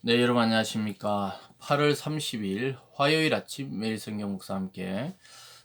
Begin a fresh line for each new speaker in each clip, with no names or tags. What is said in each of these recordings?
네, 여러분 안녕하십니까. 8월 30일 화요일 아침 매일 성경 묵상 함께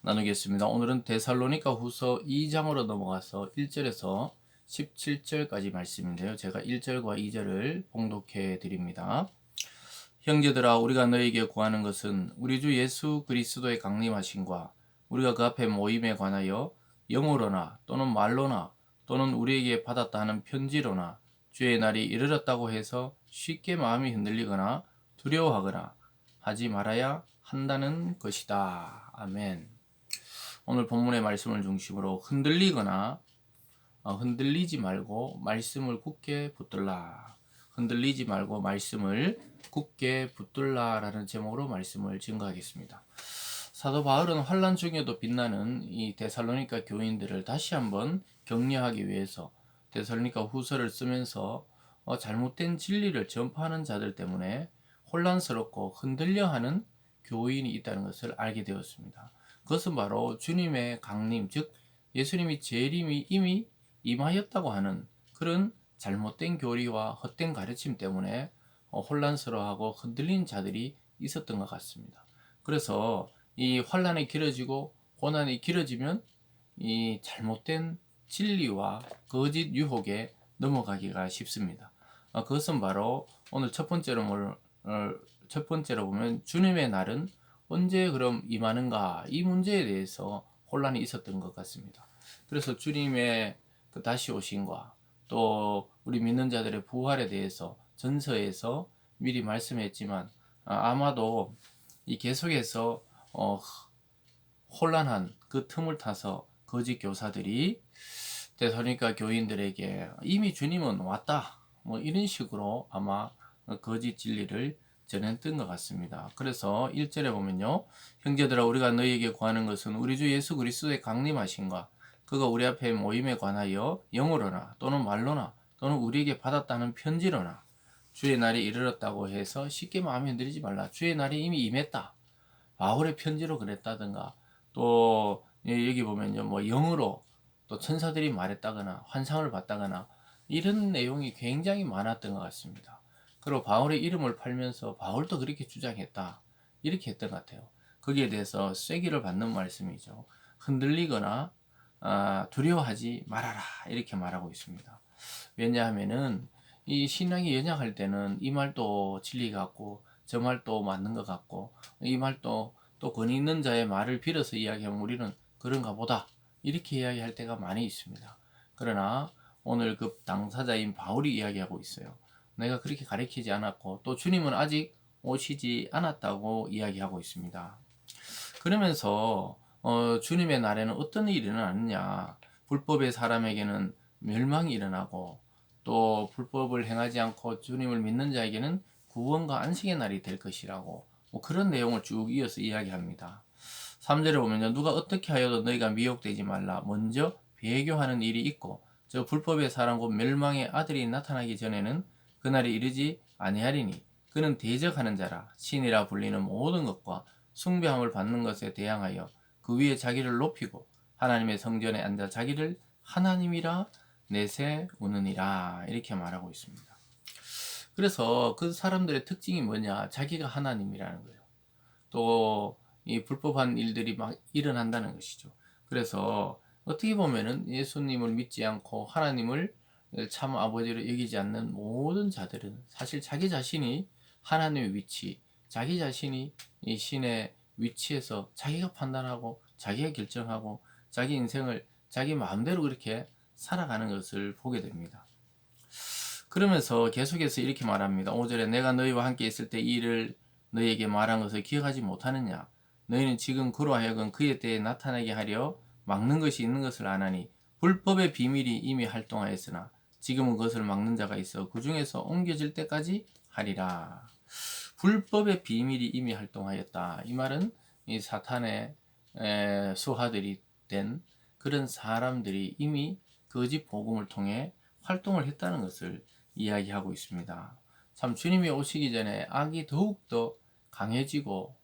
나누겠습니다. 오늘은 데살로니가 후서 2장으로 넘어가서 1절에서 17절까지 말씀인데요. 제가 1절과 2절을 봉독해 드립니다. 형제들아, 우리가 너에게 구하는 것은 우리 주 예수 그리스도의 강림하심과 우리가 그 앞에 모임에 관하여 영어로나 또는 말로나 또는 우리에게 받았다 하는 편지로나 주의 날이 이르렀다고 해서 쉽게 마음이 흔들리거나 두려워하거나 하지 말아야 한다는 것이다. 아멘. 오늘 본문의 말씀을 중심으로 흔들리지 말고 말씀을 굳게 붙들라. 흔들리지 말고 말씀을 굳게 붙들라라는 제목으로 말씀을 증거하겠습니다. 사도 바울은 환란 중에도 빛나는 이 데살로니가 교인들을 다시 한번 격려하기 위해서 데살로니가 후서를 쓰면서 잘못된 진리를 전파하는 자들 때문에 혼란스럽고 흔들려하는 교인이 있다는 것을 알게 되었습니다. 그것은 바로 주님의 강림, 즉 예수님이 재림이 이미 임하였다고 하는 그런 잘못된 교리와 헛된 가르침 때문에 혼란스러워하고 흔들린 자들이 있었던 것 같습니다. 그래서 이 환란이 길어지고 고난이 길어지면 이 잘못된 진리와 거짓 유혹에 넘어가기가 쉽습니다. 그것은 바로 오늘 첫 번째로 보면 주님의 날은 언제 그럼 임하는가, 이 문제에 대해서 혼란이 있었던 것 같습니다. 그래서 주님의 그 다시 오심과 또 우리 믿는 자들의 부활에 대해서 전서에서 미리 말씀했지만 아마도 이 계속해서 혼란한 그 틈을 타서 거짓 교사들이 데살로니가 교인들에게 이미 주님은 왔다, 뭐 이런 식으로 아마 거짓 진리를 전했던 것 같습니다. 그래서 1절에 보면요, 형제들아, 우리가 너희에게 구하는 것은 우리 주 예수 그리스도의 강림하심과 그가 우리 앞에 모임에 관하여 영어로나 또는 말로나 또는 우리에게 받았다는 편지로나 주의 날이 이르렀다고 해서 쉽게 마음에 흔들리지 말라. 주의 날이 이미 임했다. 바울의 편지로 그랬다든가, 또 여기 보면요, 뭐 영어로 또 천사들이 말했다거나 환상을 봤다거나 이런 내용이 굉장히 많았던 것 같습니다. 그리고 바울의 이름을 팔면서 바울도 그렇게 주장했다, 이렇게 했던 것 같아요. 거기에 대해서 쐐기를 받는 말씀이죠. 흔들리거나 두려워하지 말아라, 이렇게 말하고 있습니다. 왜냐하면은 이 신앙이 연약할 때는 이 말도 진리 같고 저 말도 맞는 것 같고 이 말도 또 권위 있는 자의 말을 빌어서 이야기하면 우리는 그런가 보다, 이렇게 이야기할 때가 많이 있습니다. 그러나 오늘 그 당사자인 바울이 이야기하고 있어요. 내가 그렇게 가르치지 않았고 또 주님은 아직 오시지 않았다고 이야기하고 있습니다. 그러면서 주님의 날에는 어떤 일이 일어나느냐, 불법의 사람에게는 멸망이 일어나고 또 불법을 행하지 않고 주님을 믿는 자에게는 구원과 안식의 날이 될 것이라고, 뭐 그런 내용을 쭉 이어서 이야기합니다. 3절에 보면요, 누가 어떻게 하여도 너희가 미혹되지 말라. 먼저 배교하는 일이 있고 저 불법의 사람 곧 멸망의 아들이 나타나기 전에는 그날이 이르지 아니하리니 그는 대적하는 자라. 신이라 불리는 모든 것과 숭배함을 받는 것에 대항하여 그 위에 자기를 높이고 하나님의 성전에 앉아 자기를 하나님이라 내세우느니라, 이렇게 말하고 있습니다. 그래서 그 사람들의 특징이 뭐냐, 자기가 하나님이라는 거예요. 또 이 불법한 일들이 막 일어난다는 것이죠. 그래서 어떻게 보면은 예수님을 믿지 않고 하나님을 참 아버지로 여기지 않는 모든 자들은 사실 자기 자신이 하나님의 위치, 자기 자신이 이 신의 위치에서 자기가 판단하고 자기가 결정하고 자기 인생을 자기 마음대로 그렇게 살아가는 것을 보게 됩니다. 그러면서 계속해서 이렇게 말합니다. 5절에 내가 너희와 함께 있을 때 이 일을 너희에게 말한 것을 기억하지 못하느냐. 너희는 지금 그로 하여금 그의 때에 나타나게 하려 막는 것이 있는 것을 아나니 불법의 비밀이 이미 활동하였으나 지금은 그것을 막는 자가 있어 그 중에서 옮겨질 때까지 하리라. 불법의 비밀이 이미 활동하였다. 이 말은 이 사탄의 수하들이 된 그런 사람들이 이미 거짓 복음을 통해 활동을 했다는 것을 이야기하고 있습니다. 참 주님이 오시기 전에 악이 더욱더 강해지고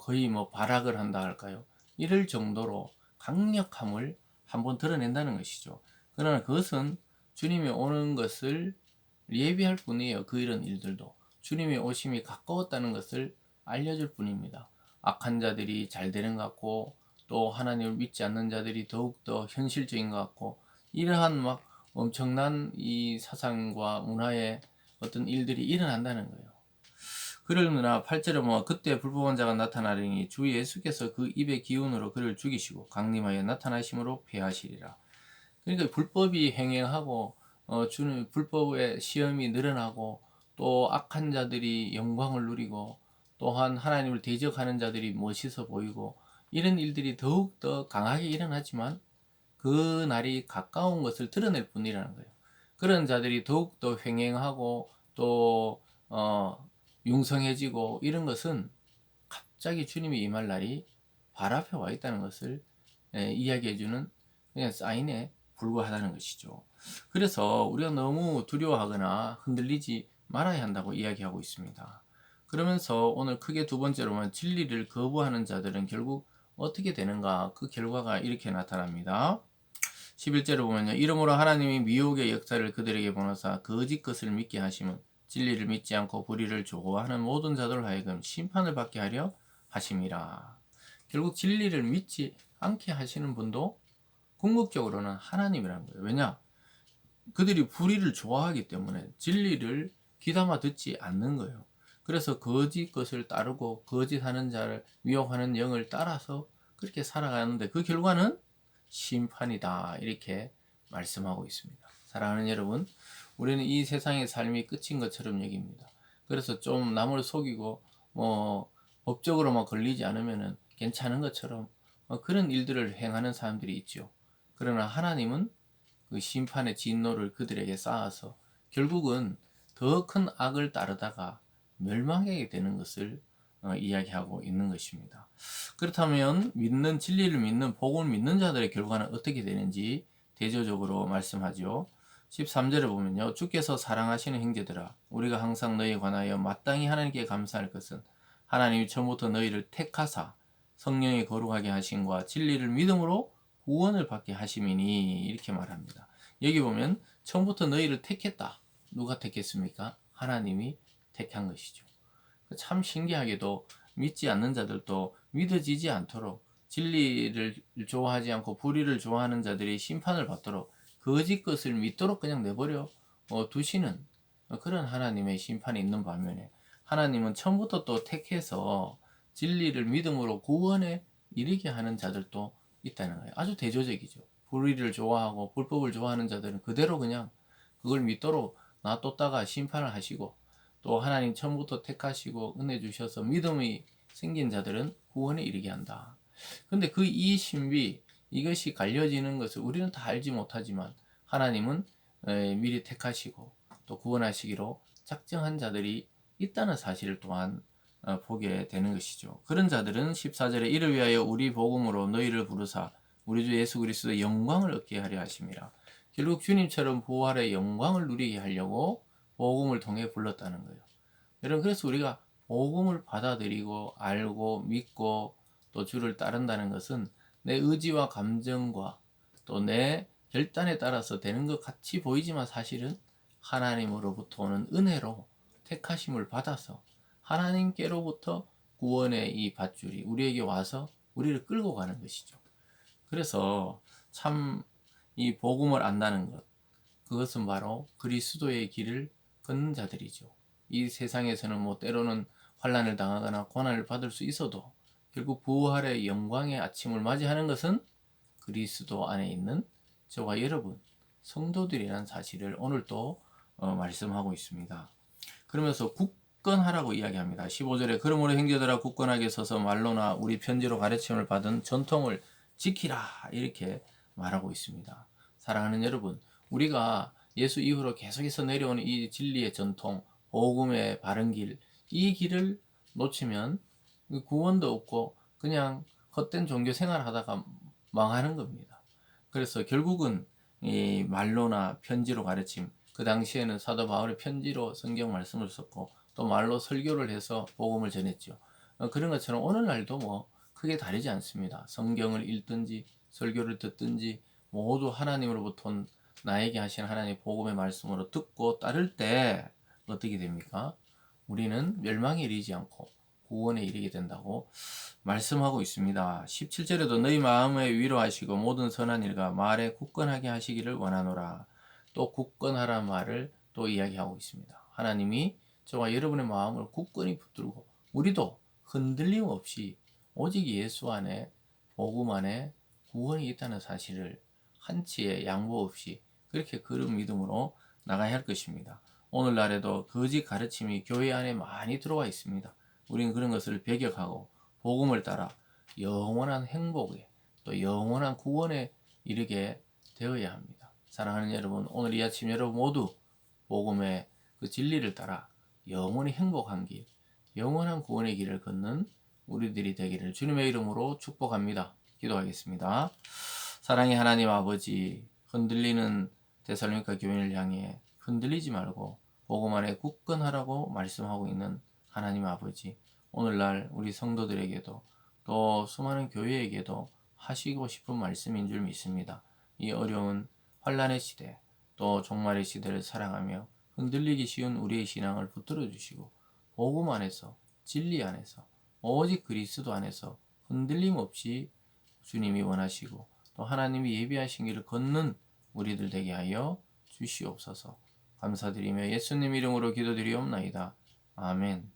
거의 발악을 한다 할까요? 이럴 정도로 강력함을 한번 드러낸다는 것이죠. 그러나 그것은 주님이 오는 것을 예비할 뿐이에요. 그 이런 일들도 주님의 오심이 가까웠다는 것을 알려줄 뿐입니다. 악한 자들이 잘 되는 것 같고 또 하나님을 믿지 않는 자들이 더욱더 현실적인 것 같고 이러한 막 엄청난 이 사상과 문화의 어떤 일들이 일어난다는 거예요. 그러나 8절에 보면 그때 불법한 자가 나타나리니 주 예수께서 그 입의 기운으로 그를 죽이시고 강림하여 나타나심으로 폐하시리라. 그러니까 불법이 행행하고 주는 불법의 시험이 늘어나고 또 악한 자들이 영광을 누리고 또한 하나님을 대적하는 자들이 멋있어 보이고 이런 일들이 더욱더 강하게 일어나지만 그 날이 가까운 것을 드러낼 뿐이라는 거예요. 그런 자들이 더욱더 횡행하고 또 융성해지고 이런 것은 갑자기 주님이 임할 날이 발 앞에 와 있다는 것을 이야기해주는 그냥 사인에 불과하다는 것이죠. 그래서 우리가 너무 두려워하거나 흔들리지 말아야 한다고 이야기하고 있습니다. 그러면서 오늘 크게 두 번째로는 진리를 거부하는 자들은 결국 어떻게 되는가? 그 결과가 이렇게 나타납니다. 11절을 보면요. 이러므로 하나님이 미혹의 역사를 그들에게 보내사 거짓 것을 믿게 하심은 진리를 믿지 않고 불의를 좋아하는 모든 자들 하여금 심판을 받게 하려 하심이라. 결국 진리를 믿지 않게 하시는 분도 궁극적으로는 하나님이라는 거예요. 왜냐? 그들이 불의를 좋아하기 때문에 진리를 귀담아 듣지 않는 거예요. 그래서 거짓 것을 따르고 거짓하는 자를 미혹하는 영을 따라서 그렇게 살아가는데 그 결과는 심판이다. 이렇게 말씀하고 있습니다. 사랑하는 여러분, 우리는 이 세상의 삶이 끝인 것처럼 여깁니다. 그래서 좀 남을 속이고 법적으로만 걸리지 않으면 괜찮은 것처럼 그런 일들을 행하는 사람들이 있죠. 그러나 하나님은 그 심판의 진노를 그들에게 쌓아서 결국은 더 큰 악을 따르다가 멸망하게 되는 것을 이야기하고 있는 것입니다. 그렇다면 믿는 진리를 믿는 복음을 믿는 자들의 결과는 어떻게 되는지 대조적으로 말씀하죠. 13절에 보면요. 주께서 사랑하시는 형제들아 우리가 항상 너희에 관하여 마땅히 하나님께 감사할 것은 하나님이 처음부터 너희를 택하사 성령의 거룩하게 하심과 진리를 믿음으로 구원을 받게 하심이니 이렇게 말합니다. 여기 보면 처음부터 너희를 택했다. 누가 택했습니까? 하나님이 택한 것이죠. 참 신기하게도 믿지 않는 자들도 믿어지지 않도록 진리를 좋아하지 않고 불의를 좋아하는 자들이 심판을 받도록 거짓 것을 믿도록 그냥 내버려 두시는 그런 하나님의 심판이 있는 반면에 하나님은 처음부터 또 택해서 진리를 믿음으로 구원에 이르게 하는 자들도 있다는 거예요. 아주 대조적이죠. 불의를 좋아하고 불법을 좋아하는 자들은 그대로 그냥 그걸 믿도록 놔뒀다가 심판을 하시고 또 하나님 처음부터 택하시고 은혜 주셔서 믿음이 생긴 자들은 구원에 이르게 한다. 근데 그 이 신비 이것이 갈려지는 것을 우리는 다 알지 못하지만 하나님은 미리 택하시고 또 구원하시기로 작정한 자들이 있다는 사실을 또한 보게 되는 것이죠. 그런 자들은 14절에 이를 위하여 우리 복음으로 너희를 부르사 우리 주 예수 그리스도의 영광을 얻게 하려 하심이라. 결국 주님처럼 부활의 영광을 누리게 하려고 복음을 통해 불렀다는 거예요. 여러분 그래서 우리가 복음을 받아들이고 알고 믿고 또 주를 따른다는 것은 내 의지와 감정과 또 내 결단에 따라서 되는 것 같이 보이지만 사실은 하나님으로부터 오는 은혜로 택하심을 받아서 하나님께로부터 구원의 이 밧줄이 우리에게 와서 우리를 끌고 가는 것이죠. 그래서 참 이 복음을 안다는 것 그것은 바로 그리스도의 길을 걷는 자들이죠. 이 세상에서는 때로는 환난을 당하거나 고난을 받을 수 있어도 결국 부활의 영광의 아침을 맞이하는 것은 그리스도 안에 있는 저와 여러분 성도들이라는 사실을 오늘 또 말씀하고 있습니다. 그러면서 굳건하라고 이야기합니다. 15절에 그러므로 형제들아 굳건하게 서서 말로나 우리 편지로 가르침을 받은 전통을 지키라 이렇게 말하고 있습니다. 사랑하는 여러분, 우리가 예수 이후로 계속해서 내려오는 이 진리의 전통, 복음의 바른 길, 이 길을 놓치면 구원도 없고 그냥 헛된 종교 생활하다가 망하는 겁니다. 그래서 결국은 이 말로나 편지로 가르침, 그 당시에는 사도 바울이 편지로 성경 말씀을 썼고 또 말로 설교를 해서 복음을 전했죠. 그런 것처럼 오늘날도 크게 다르지 않습니다. 성경을 읽든지 설교를 듣든지 모두 하나님으로부터 나에게 하신 하나님의 복음의 말씀으로 듣고 따를 때 어떻게 됩니까? 우리는 멸망에 이르지 않고 구원에 이르게 된다고 말씀하고 있습니다. 17절에도 너희 마음에 위로하시고 모든 선한 일과 말에 굳건하게 하시기를 원하노라. 또 굳건하라는 말을 또 이야기하고 있습니다. 하나님이 저와 여러분의 마음을 굳건히 붙들고 우리도 흔들림 없이 오직 예수 안에 복음 안에 구원이 있다는 사실을 한치의 양보 없이 그렇게 그런 믿음으로 나가야 할 것입니다. 오늘날에도 거짓 가르침이 교회 안에 많이 들어와 있습니다. 우리는 그런 것을 배격하고 복음을 따라 영원한 행복에 또 영원한 구원에 이르게 되어야 합니다. 사랑하는 여러분, 오늘 이 아침 여러분 모두 복음의 그 진리를 따라 영원히 행복한 길, 영원한 구원의 길을 걷는 우리들이 되기를 주님의 이름으로 축복합니다. 기도하겠습니다. 사랑의 하나님 아버지, 흔들리는 데살로니가 교인을 향해 흔들리지 말고 복음 안에 굳건하라고 말씀하고 있는 하나님 아버지, 오늘날 우리 성도들에게도 또 수많은 교회에게도 하시고 싶은 말씀인 줄 믿습니다. 이 어려운 환란의 시대, 또 종말의 시대를 살아가며 흔들리기 쉬운 우리의 신앙을 붙들어 주시고 복음 안에서 진리 안에서 오직 그리스도 안에서 흔들림 없이 주님이 원하시고 또 하나님이 예비하신 길을 걷는 우리들 되게 하여 주시옵소서. 감사드리며 예수님 이름으로 기도드리옵나이다. 아멘.